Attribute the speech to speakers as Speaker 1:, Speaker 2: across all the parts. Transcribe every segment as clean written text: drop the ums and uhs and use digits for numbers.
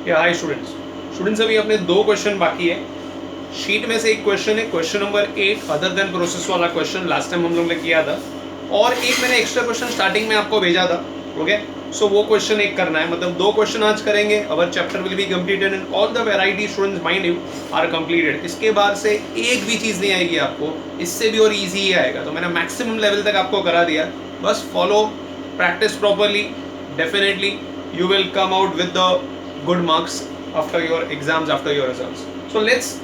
Speaker 1: या hi students. Students अभी अपने दो क्वेश्चन बाकी है। शीट में से एक क्वेश्चन है question number 8 other than process वाला क्वेश्चन, लास्ट टाइम हम लोग ने किया था, और एक मैंने एक्स्ट्रा क्वेश्चन स्टार्टिंग में आपको भेजा था। ओके, सो वो क्वेश्चन एक करना है, मतलब दो क्वेश्चन आज करेंगे। Our chapter will be completed and all the variety students mind you are completed. इसके बाद से एक भी चीज़ नहीं आएगी आपको, इससे भी और ईजी ही आएगा। तो मैंने मैक्सिमम लेवल तक आपको करा दिया, बस follow, practice properly, definitely you will come out with the good marks after your exams, after your results. So let's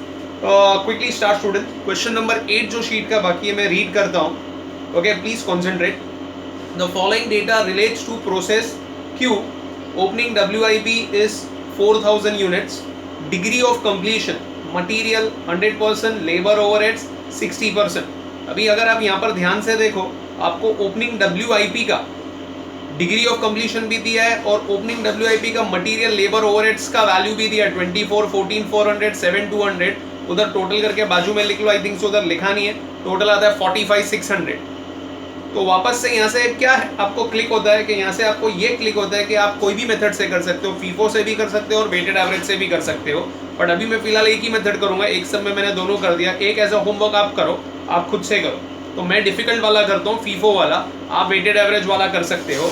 Speaker 1: quickly start students. Question number 8 जो sheet का बाकी है मैं read करता हूँ. Okay, please concentrate. The following data relates to process Q. Opening WIP is 4000 units. Degree of completion material 100%, labor overheads 60%. अभी अगर आप यहाँ पर ध्यान से देखो, आपको ओपनिंग WIP का डिग्री ऑफ कंप्लीशन भी दिया है और ओपनिंग WIP का मटेरियल लेबर ओवरहेड्स का वैल्यू भी दिया है 24, 14, 400, 7, 200। उधर टोटल करके बाजू में लिख लो, आई थिंक सो उधर लिखा नहीं है, टोटल आता है 45, 600। तो वापस से यहाँ से क्या है, आपको क्लिक होता है कि यहाँ से आपको ये क्लिक होता है कि आप कोई भी मेथड से कर सकते हो, फीफो से भी कर सकते हो और वेटेड एवरेज से भी कर सकते हो। बट अभी मैं फिलहाल एक ही मेथड करूंगा, एक सब में मैंने दोनों कर दिया। एक एज अ होमवर्क आप करो, आप खुद से करो। तो मैं डिफिकल्ट वाला करता हूँ, फीफो वाला, आप वेटेड एवरेज वाला कर सकते हो।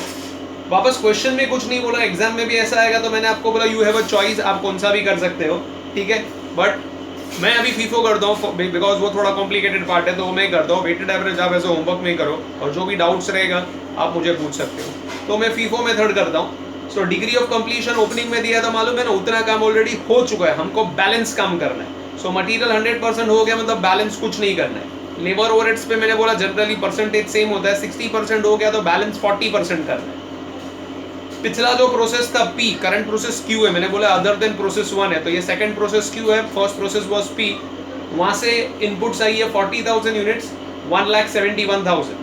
Speaker 1: वापस क्वेश्चन में कुछ नहीं बोला, एग्जाम में भी ऐसा आएगा तो मैंने आपको बोला यू हैव अ चॉइस, आप कौन सा भी कर सकते हो, ठीक है। बट मैं अभी फीफो करता हूँ बिकॉज वो थोड़ा कॉम्प्लिकेटेड पार्ट है, तो वो मैं करता हूँ। वेटेड एवरेज आप ऐसे होमवर्क में करो और जो भी डाउट्स रहेगा आप मुझे पूछ सकते हो। तो मैं फीफो मेथड करता हूँ। So degree of completion opening में दिया था, मालूम है ना, उतना काम ऑलरेडी हो चुका है, हमको बैलेंस काम करना है। सो मटीरियल 100% हो गया, मतलब बैलेंस कुछ नहीं करना है। लेबर ओवरहेड्स पे मैंने बोला जनरली परसेंटेज सेम होता है, 60% हो गया तो बैलेंस 40% करना है। पिछला जो प्रोसेस था P, करंट प्रोसेस Q है, मैंने बोला अदर देन प्रोसेस 1 है, तो ये सेकंड प्रोसेस Q है, फर्स्ट प्रोसेस वाज P। वहां से इनपुट्स आई है 40,000 यूनिट्स, 1,71,000।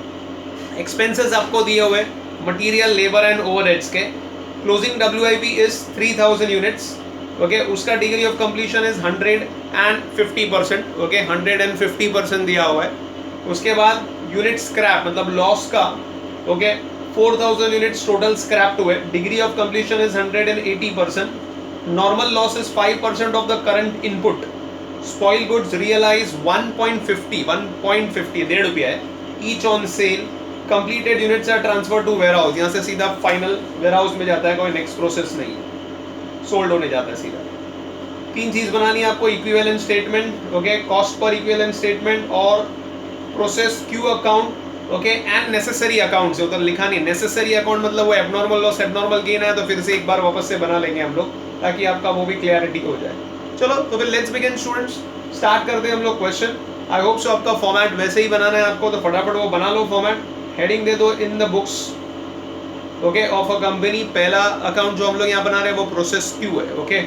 Speaker 1: एक्सपेंसेस आपको दिए हुए मटेरियल, लेबर एंड ओवरहेड्स के। Closing WIP is 3,000 units. Okay, उसका degree of completion is 150%। Okay, 150% दिया हुआ है। उसके बाद यूनिट स्क्रैप मतलब लॉस का, ओके, 4,000 यूनिट्स टोटल स्क्रैप्ड हुए। Degree of completion is 180%। Normal loss is 5% of the current input. Spoil goods realise 1.50, 1.50 रुपया है each on sale. Completed units are transfer to warehouse, यहाँ से सीधा final ware house में जाता है, कोई नेक्स्ट प्रोसेस नहीं है, सोल्ड होने जाता है सीधा। तीन चीज बनानी है आपको, इक्विवेलेंट स्टेटमेंट, ओके, कॉस्ट पर इक्विवेलेंट स्टेटमेंट और प्रोसेस क्यू account, okay, and necessary account से उधर लिखा नहीं। नेसेसरी अकाउंट मतलब वो एबनॉर्मल लॉस, एबनॉर्मल गेन है, तो फिर से एक बार वापस से बना लेंगे हम लोग ताकि आपका वो भी क्लियरिटी हो जाए। चलो तो फिर लेट्स बिगिन स्टूडेंट्स, स्टार्ट करते हैं हम लोग क्वेश्चन। आई होप सो आपका फॉर्मेट वैसे ही बनाना है आपको, तो फटाफट वो बना लो फॉर्मेट। हेडिंग दे दो in the books, okay, of a company. पहला अकाउंट जो हम लोग यहाँ बना रहे हैं वो प्रोसेस क्यू है, ओके।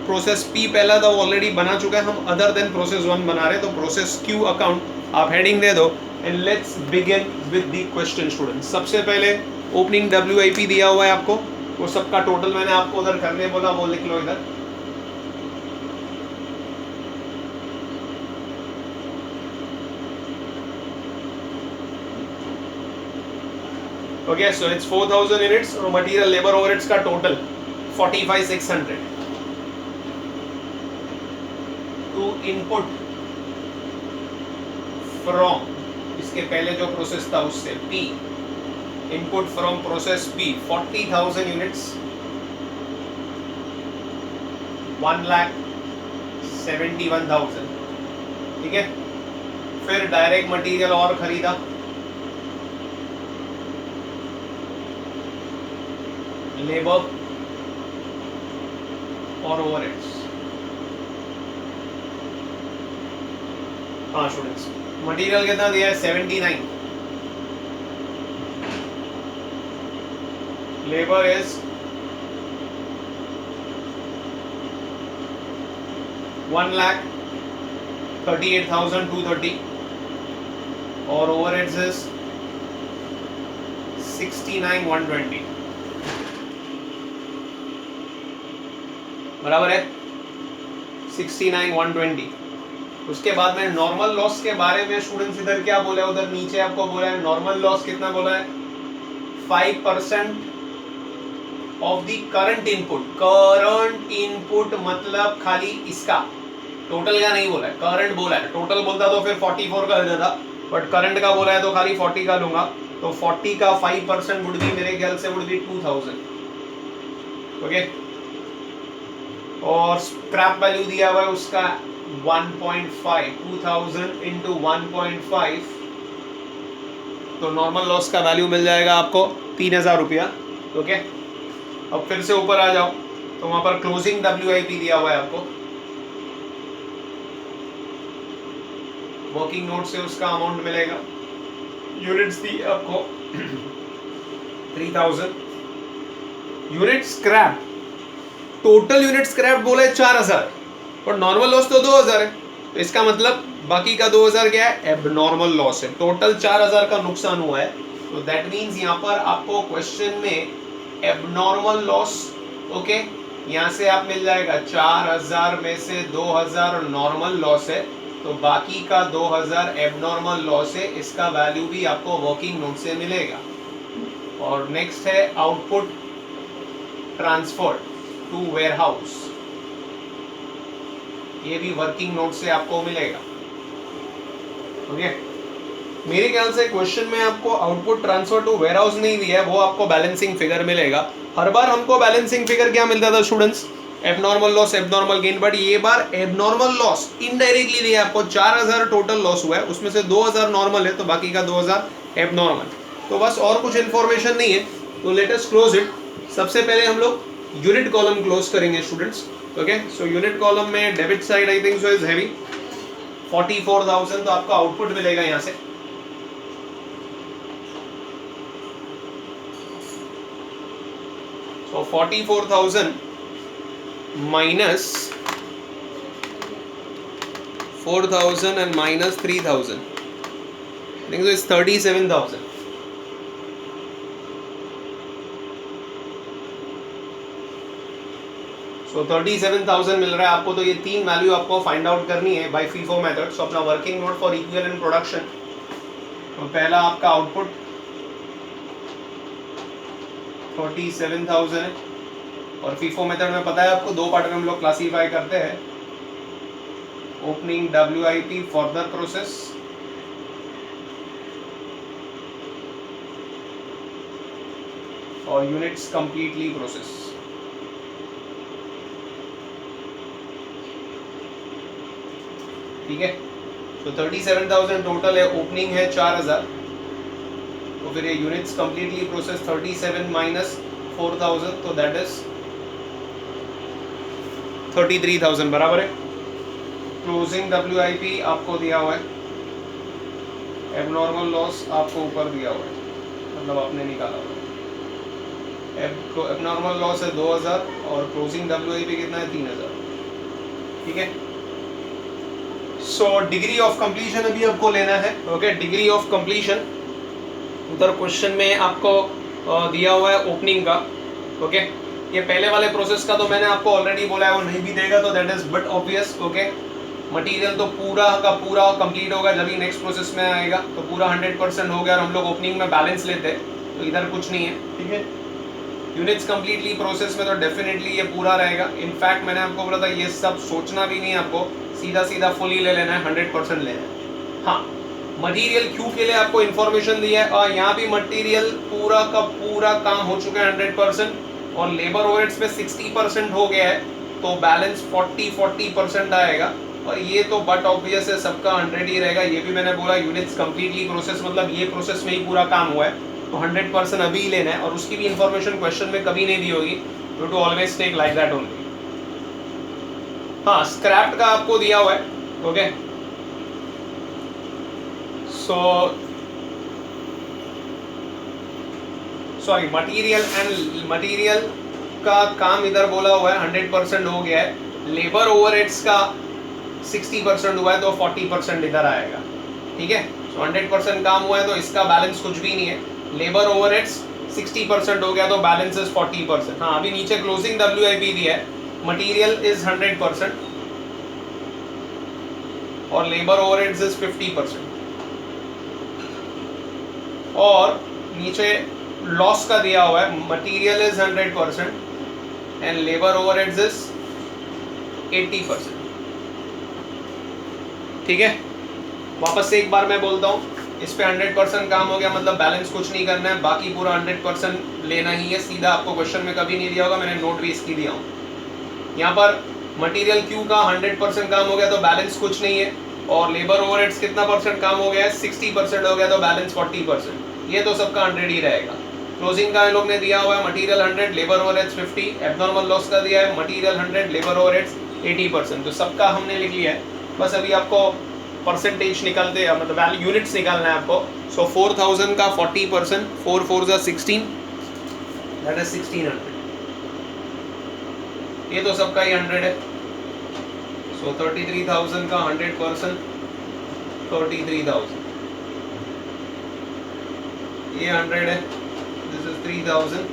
Speaker 1: प्रोसेस पी पहला था वो ऑलरेडी बना चुका है, हम अदर देन प्रोसेस 1 बना रहे हैं, तो प्रोसेस क्यू अकाउंट आप हेडिंग दे दो। And let's begin with the question students. सबसे पहले ओपनिंग WIP दिया हुआ है आपको, वो सबका टोटल मैंने आपको उधर करने बोला, वो लिख लो इधर। ओके, सो इट्स 4,000 यूनिट्स और मटेरियल लेबर ओवरहेड्स का टोटल 45,600 टू इनपुट फ्रॉम, इसके पहले जो प्रोसेस था उससे P, input from process P 40,000 units, 1,71,000, ठीक है। फिर डायरेक्ट मटेरियल और खरीदा, लेबर और ओवरहेड्स। हाँ स्टूडेंट्स, मटेरियल कितना दिया है 79, लेबर इज 1,38,230 और ओवरहेड्स इज 69,120, बराबर है 69,120। उसके बाद में नॉर्मल लॉस के बारे में स्टूडेंट्स इधर क्या बोला है, उधर नीचे आपको बोला है नॉर्मल लॉस कितना बोला है 5% of the current input. Current input मतलब खाली इसका, टोटल का नहीं बोला है, करंट बोला है। टोटल बोलता तो फिर 44 का हो जाता, बट करंट का बोला है तो खाली 40 का लूंगा। तो 40 का 5% वुड बी, मेरे ख्याल से वुड बी 2000। ओके, और स्क्रैप वैल्यू दिया हुआ है उसका 1.5, 2000 इंटू 1.5, तो नॉर्मल लॉस का वैल्यू मिल जाएगा आपको 3000 रुपया। ओके, अब फिर से ऊपर आ जाओ तो वहां पर क्लोजिंग WIP दिया हुआ है आपको, वर्किंग नोट से उसका अमाउंट मिलेगा। यूनिट्स दी आपको 3000। Unit scrap, total unit scrap बोला है 4000, और नॉर्मल लॉस तो 2000 है, तो इसका मतलब बाकी का 2000 क्या है, एबनॉर्मल लॉस है। टोटल 4000 का नुकसान हुआ है, तो दैट मींस यहाँ पर आपको क्वेश्चन में एबनॉर्मल लॉस, ओके, यहाँ से आप मिल जाएगा 4000 में से 2000 नॉर्मल लॉस है, तो बाकी का 2000 एबनॉर्मल लॉस है। इसका वैल्यू भी आपको वर्किंग नोट से मिलेगा। और नेक्स्ट है आउटपुट ट्रांसफर टू वेयरहाउस, ये भी वर्किंग नोट से आपको मिलेगा। ओके, मेरे ख्याल से क्वेश्चन में आपको आउटपुट ट्रांसफर टू वेयरहाउस नहीं दिया है, वो आपको बैलेंसिंग फिगर मिलेगा। हर बार हमको बैलेंसिंग फिगर क्या मिलता था students, abnormal loss, abnormal gain, but ये बार एबनॉर्मल लॉस इनडायरेक्टली दिया आपको। 4000 टोटल लॉस हुआ है, उसमें से 2000 नॉर्मल है, तो बाकी का 2000 एबनॉर्मल। तो बस और कुछ इन्फॉर्मेशन नहीं है, तो लेट अस क्लोज इट। सबसे पहले हम लोग यूनिट कॉलम क्लोज करेंगे students. Okay, so unit column में debit side I think so is heavy 44,000, तो आपका आउटपुट मिलेगा यहां से। So 44,000 minus 4,000 and minus 3,000. I think so it's 37,000. So 37,000 मिल रहा है आपको। तो ये तीन वैल्यू आपको फाइंड आउट करनी है बाय FIFO मेथड। सो अपना working note for equivalent production, तो पहला आपका आउटपुट 47,000 है, और FIFO मेथड में पता है आपको दो पार्ट में हम लोग क्लासीफाई करते हैं, ओपनिंग WIP फर्दर प्रोसेस और यूनिट्स कंप्लीटली प्रोसेस। ठीक है, तो 37,000 टोटल है, ओपनिंग है 4000, तो फिर ये यूनिट्स कंप्लीटली प्रोसेस 37 माइनस 4000, तो दैट इज 33,000 बराबर है। क्लोजिंग WIP आपको दिया हुआ है, एबनॉर्मल लॉस आपको ऊपर दिया हुआ है, मतलब आपने निकाला हुआ है। एबनॉर्मल लॉस है 2000 और क्लोजिंग WIP कितना है 3000। ठीक है, सो डिग्री ऑफ कंप्लीशन अभी आपको लेना है। ओके, डिग्री ऑफ कंप्लीशन उधर क्वेश्चन में आपको दिया हुआ है ओपनिंग का। ओके, ये पहले वाले प्रोसेस का तो मैंने आपको ऑलरेडी बोला है, वो नहीं भी देगा तो that is but obvious. Okay, material तो पूरा का पूरा कंप्लीट होगा जब ही नेक्स्ट प्रोसेस में आएगा, तो पूरा 100% हो गया और हम लोग ओपनिंग में बैलेंस लेते हैं, तो इधर कुछ नहीं है। ठीक है, यूनिट्स कंप्लीटली प्रोसेस में तो डेफिनेटली ये पूरा रहेगा। इनफैक्ट मैंने आपको बोला था ये सब सोचना भी नहीं है आपको, सीधा सीधा फुल ही ले लेना है, 100% लेना है। हाँ, मटेरियल क्यू के लिए आपको इन्फॉर्मेशन दिया है, और यहाँ भी मटेरियल पूरा का पूरा काम हो चुका है 100%, और लेबर ओवरहेड्स पे 60% हो गया है, तो बैलेंस 40% आएगा। और ये तो बट ऑब्वियस है, सबका 100 ही रहेगा। ये भी मैंने बोला यूनिट्स कंप्लीटली प्रोसेस, मतलब ये प्रोसेस में ही पूरा काम हुआ है, तो 100% अभी ही लेना है, और उसकी भी इन्फॉर्मेशन क्वेश्चन में कभी नहीं दी होगी, you to always take like that only. हाँ, स्क्रैप का आपको दिया हुआ है। ओके, सॉरी मटेरियल का काम इधर बोला हुआ है 100% हो गया है, लेबर ओवरहेड्स का 60% हुआ है, तो 40% इधर आएगा। ठीक है, सो 100% काम हुआ है, तो इसका बैलेंस कुछ भी नहीं है। लेबर ओवरहेड्स 60% हो गया, तो बैलेंस इज 40%। हाँ, अभी नीचे क्लोजिंग WIP दिया है, मटेरियल इज 100% और लेबर ओवरहेड्स इज 50%, और नीचे लॉस का दिया हुआ है, material is 100% and labour overheads is 80%। ठीक है, वापस से एक बार मैं बोलता हूँ, इस पे 100% काम हो गया, मतलब बैलेंस कुछ नहीं करना है, बाकी पूरा 100% लेना ही है। सीधा आपको क्वेश्चन में कभी नहीं दिया होगा, मैंने नोट भी इसकी दिया हूँ। यहाँ पर मटेरियल क्यू का 100% काम हो गया तो बैलेंस कुछ नहीं है, और लेबर ओवरहेड्स कितना परसेंट काम हो गया है, 60% हो गया तो बैलेंस 40%। ये तो सबका 100 ही रहेगा। क्लोजिंग का इन लोग ने दिया हुआ है material 100, labour overheads 50, abnormal loss का दिया है मटेरियल 100, लेबर ओवरहेड्स 80%। तो सबका हमने लिख लिया है, बस अभी आपको परसेंटेज निकालते हैं, मतलब वैल्यू यूनिट्स निकालना है आपको। सो 4000 का 40%, 4 4 16, दैट इज 1600। ये तो सबका ही 100 है। सो 33,000 का 100%, 33,000, ये 100 है, दिस इज 3000,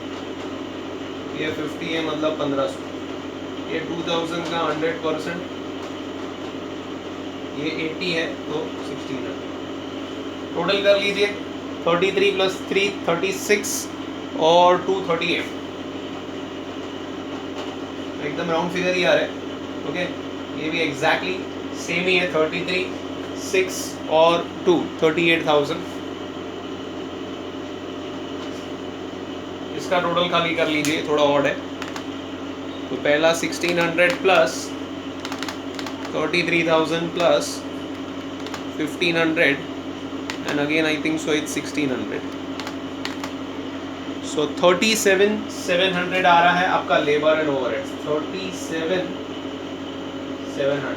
Speaker 1: ये 50 है मतलब 1500, ये 2000 का 100%, ये 80 है तो 1600। टोटल कर लीजिए, 33 प्लस 3 36 और 2 38, एकदम राउंड फिगर ही आ रहा है। ओके, ये भी एग्जैक्टली सेम ही है, 33 6 और 2 38,000। इसका टोटल खाली कर लीजिए, थोड़ा ऑड है। तो पहला 1600 plus 33,000 plus 1500 and again I think so it's 1600, so 37,700 आ रहा है आपका labour and overheads, 37,700।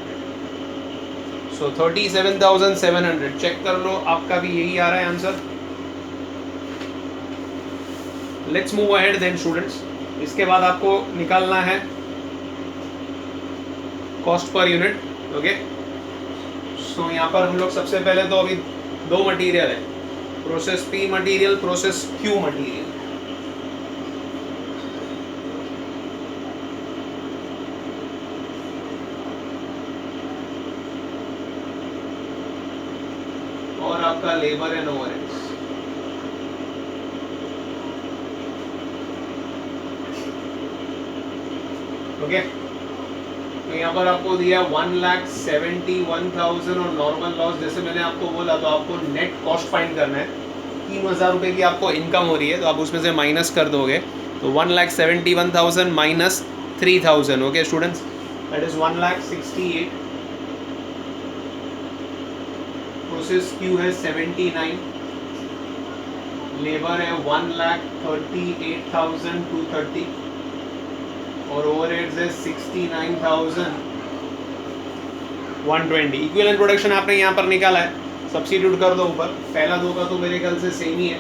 Speaker 1: So 37,700 check कर लो, आपका भी यही आ रहा है answer. Let's move ahead then students. इसके बाद आपको निकालना है कॉस्ट पर यूनिट। ओके, सो यहाँ पर हम लोग सबसे पहले तो अभी दो मटेरियल है, process P material, process Q material. और आपका लेबर एंड ओवरहेड्स। ओके, तो यहाँ पर आपको दिया 1,71,000 और नॉर्मल लॉस, जैसे मैंने आपको बोला, तो आपको नेट कॉस्ट फाइंड करना है। 3,000 रुपये की आपको इनकम हो रही है, तो आप उसमें से माइनस कर दोगे, तो 1,71,000 minus 3,000। Okay students, that is 1,68,000। Process Q है 79, लेबर है 1,38,230 और ओवरहेड्स है 69,120। इक्विवेलेंट प्रोडक्शन आपने यहाँ पर निकाला है, सब्स्टिट्यूट कर दो ऊपर। पहला दो का तो मेरे ख्याल से सेम ही है,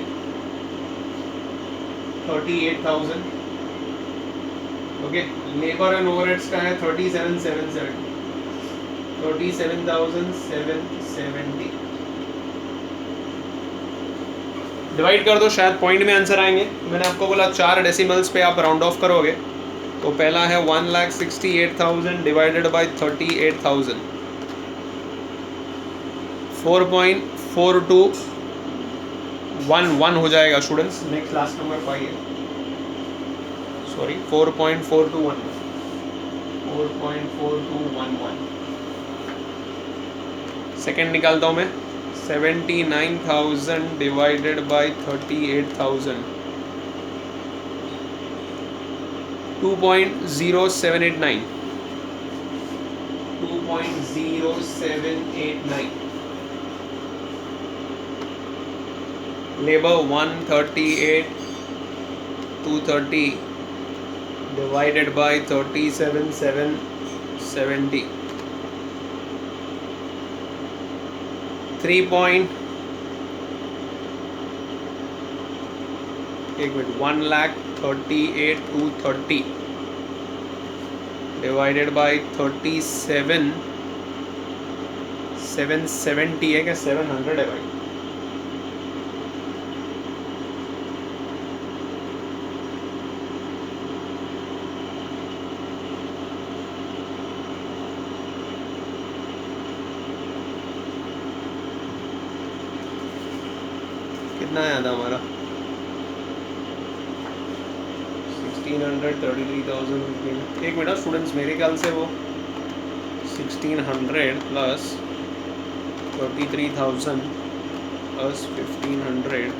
Speaker 1: 38,000। ओके, लेबर एंड ओवरहेड्स का है 37,770, 37,770 डिवाइड कर दो, शायद पॉइंट में आंसर आएंगे। मैंने आपको बोला 4 डेसिमल्स पे आप राउंड ऑफ करोगे, तो पहला है 1,68,000 डिवाइडेड बाई 38,000, 4.4211 हो जाएगा स्टूडेंट्स। नेक्स्ट लास्ट नंबर 5 है, सॉरी 4.4211, 4.4211। सेकेंड निकालता हूँ मैं, 79,000 divided by 38,000, 2.0789, 2.0789। Labour 138,230 divided by 37,770, 1,38,230 divided by 37,770 है क्या, 700 है भाई। कितना आया था हमारा, 1600 33,000 एक मिनट स्टूडेंट्स, मेरे ख्याल से वो 1600 प्लस 33,000 प्लस 1500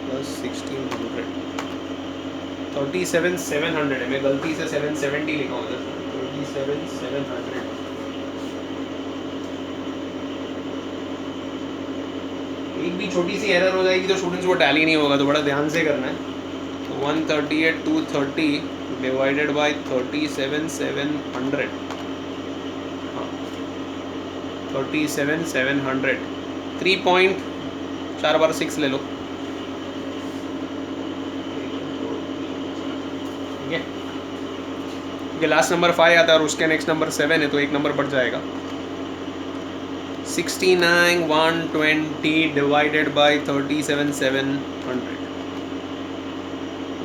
Speaker 1: प्लस 1600 37,700 है। मैं गलती से 770 लिखा हूँ इधर। 37,700 एक भी छोटी सी एरर हो जाएगी तो स्टूडेंट्स को टैली नहीं होगा, तो बड़ा ध्यान से करना है। 138,230 डिवाइडेड बाय 37,700, हाँ 37,700 3.4/6 ले लो, ठीक है, क्योंकि लास्ट नंबर 5 आता है और उसके नेक्स्ट नंबर 7 है, तो एक नंबर बढ़ जाएगा। 69,120 डिवाइडेड बाय 37,700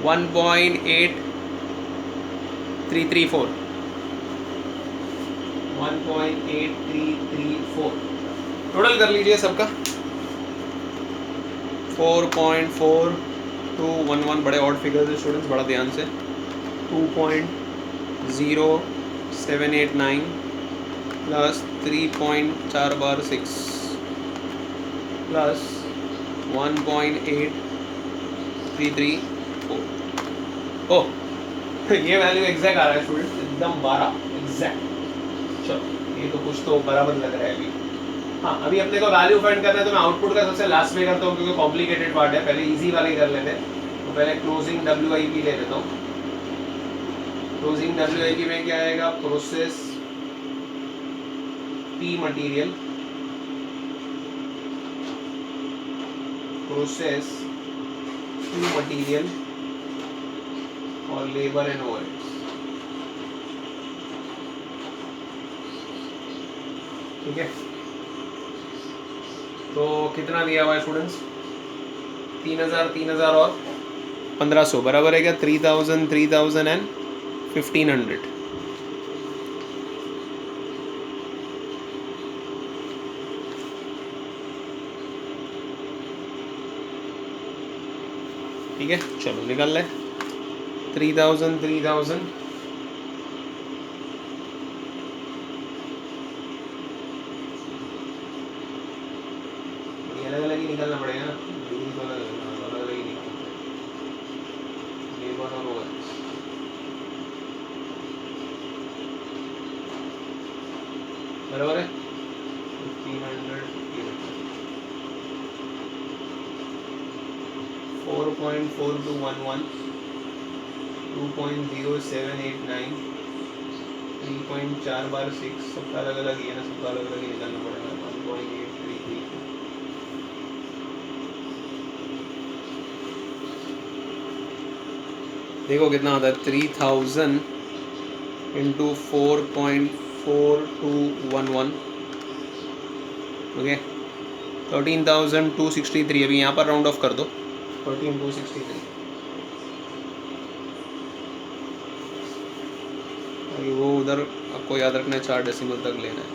Speaker 1: 1.8334 1.8334 टोटल कर लीजिए सबका। 4.4211 बड़े ऑड फिगर्स है स्टूडेंट्स, बड़ा ध्यान से। 2.0789 प्लस 3.4/6 प्लस 1.8334। ओह ये वैल्यू एग्जैक्ट आ रहा है स्टूडेंट, एकदम 12 एग्जैक्ट। चलो ये तो कुछ तो बराबर लग रहा है अभी। हाँ अभी अपने को वैल्यू फाइंड करना है, तो मैं आउटपुट का सबसे लास्ट में करता हूँ क्योंकि कॉम्प्लिकेटेड पार्ट है। पहले इजी वाले कर लेते हैं, तो पहले क्लोजिंग WIP ले लेता हूँ। क्लोजिंग WIP में क्या आएगा? Process P material, process Q material और लेबर एंड ओवरहेड्स, ठीक है। तो कितना दिया हुआ है स्टूडेंट्स? 3,000 3,000 और 1,500 बराबर है क्या? 3,000 3,000 एंड 1,500। ठीक है, चलो निकाल ले। 3,000 3,000 अलग-अलग ही निकालना पड़ेगा ना, अलग-अलग ही निकालना। लेबर और ओवरहेड्स, बराबर है 1,500 4.4211 2.0789 3.4/6 सबका अलग अलग ही है ना, सबका अलग अलग ही निकालना पड़ेगा। 1.833 देखो कितना आता है? 3,000 इंटू 4.4211, ओके 13,263। अभी यहाँ पर राउंड ऑफ कर दो, 13,263। अभी वो उधर आपको याद रखना है, 4 डेसिमल तक लेना है।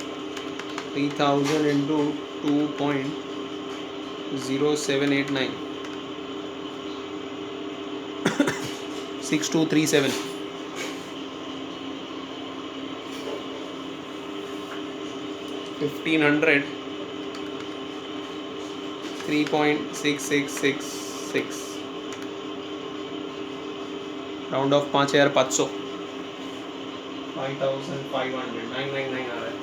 Speaker 1: 3,000 इंटू 2.0789 6237। 1,500 3.6666 राउंड ऑफ 5,500 5,500 999 आ रहा है।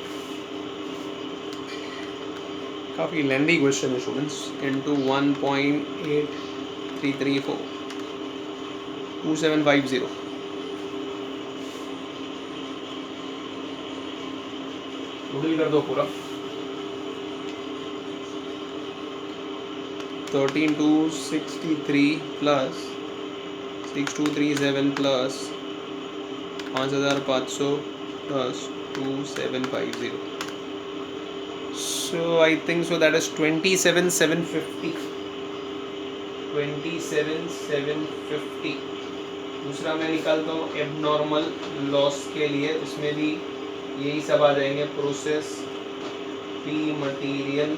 Speaker 1: काफ़ी लेंदी क्वेश्चन है स्टूडेंट्स। इंटू 1.8334 2750 टोटल कर दो पूरा। 13,263 plus 6,237 plus 5,500 plus 2,750। So I think so that is 27,750 27,750। दूसरा मैं निकालता हूँ एबनॉर्मल लॉस के लिए, उसमें भी यही सब आ जाएंगे। Process P material,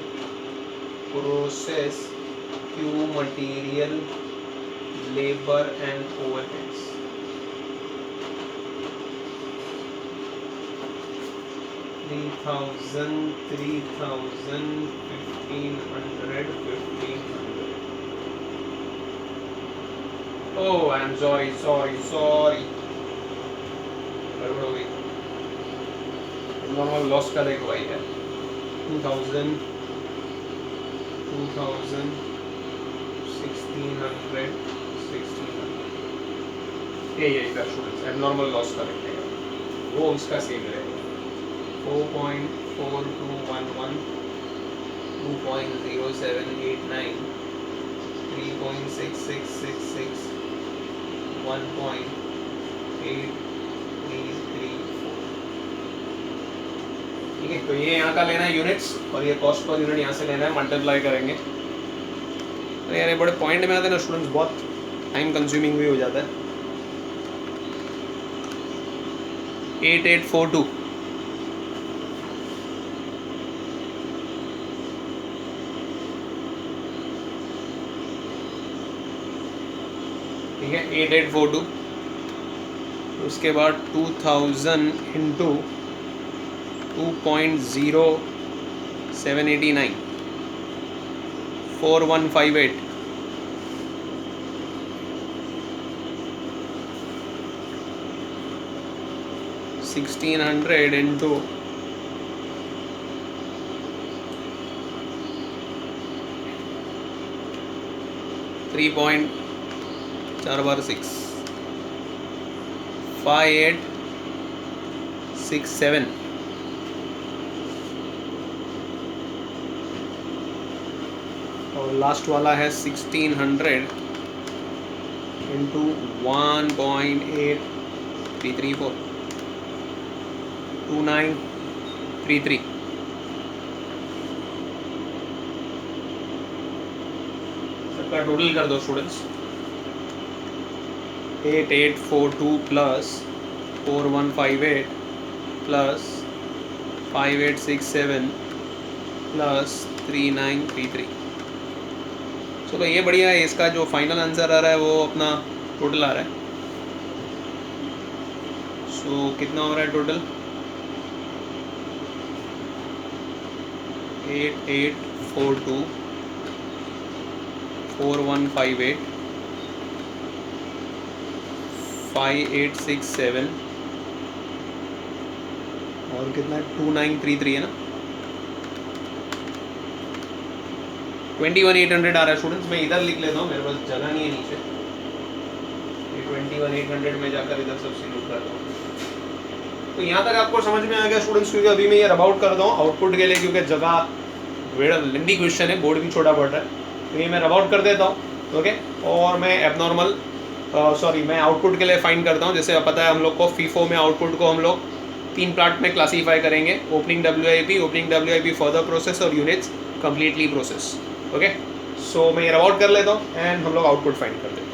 Speaker 1: process Q material, labour and overheads. 3000, 3000, 1500, 1500. Oh, I'm sorry. गड़बड़ हो गई. नॉर्मल लॉस का देखो भाई है. 2000, 2000, 1600, 1600. ये स्टूडेंट्स एबनॉर्मल लॉस का देखेगा, वो इसका सेम रहेगा. 4.4211, 2.0789, 3.6666, 1.8334. ठीक है, तो ये यहाँ का लेना है यूनिट्स और ये कॉस्ट पर यूनिट यहाँ से लेना है, मल्टीप्लाई करेंगे. तो यार ये बड़े पॉइंट में आते हैं ना स्टूडेंट्स, बहुत टाइम कंज्यूमिंग भी हो जाता है. 8842. ठीक है, 8842. उसके बाद 2000 इंटू 2.0789, 4158. $1600 इंटू 3.4/6, 5867. और लास्ट वाला है 1600 इंटू 1.8334, 2933. सबका टोटल कर दो स्टूडेंट्स. 8842 plus 4158 plus 5867 plus 3933. चलो ये बढ़िया है. इसका जो फाइनल आंसर आ रहा है वो अपना टोटल आ रहा है. सो कितना हो रहा है टोटल? 8842, 4158, 5867 और कितना है 2933 है ना. 21800 आ रहा है स्टूडेंट्स. मैं इधर लिख लेता हूँ, मेरे पास जगह नहीं है नीचे. ये 21800 में जाकर इधर सब्स्टिट्यूट करता हूँ. तो यहाँ तक आपको समझ में आ गया स्टूडेंट्स, क्योंकि अभी मैं ये रब आउट करता हूँ आउटपुट के लिए, क्योंकि जगह बड़ा लंबी क्वेश्चन है, बोर्ड भी छोटा पड़ रहा है, तो ये मैं रब आउट कर देता हूँ. ओके, और मैं एबनॉर्मल मैं आउटपुट के लिए फाइंड करता हूँ. जैसे पता है हम लोग को फीफो में आउटपुट को हम लोग 3 पार्ट में क्लासीफाई करेंगे: ओपनिंग WIP, फर्दर प्रोसेस और यूनिट्स कंप्लीटली प्रोसेस. ओके, सो मैं ये रब आउट कर लेता हूँ एंड हम लोग आउटपुट फाइंड करते हैं.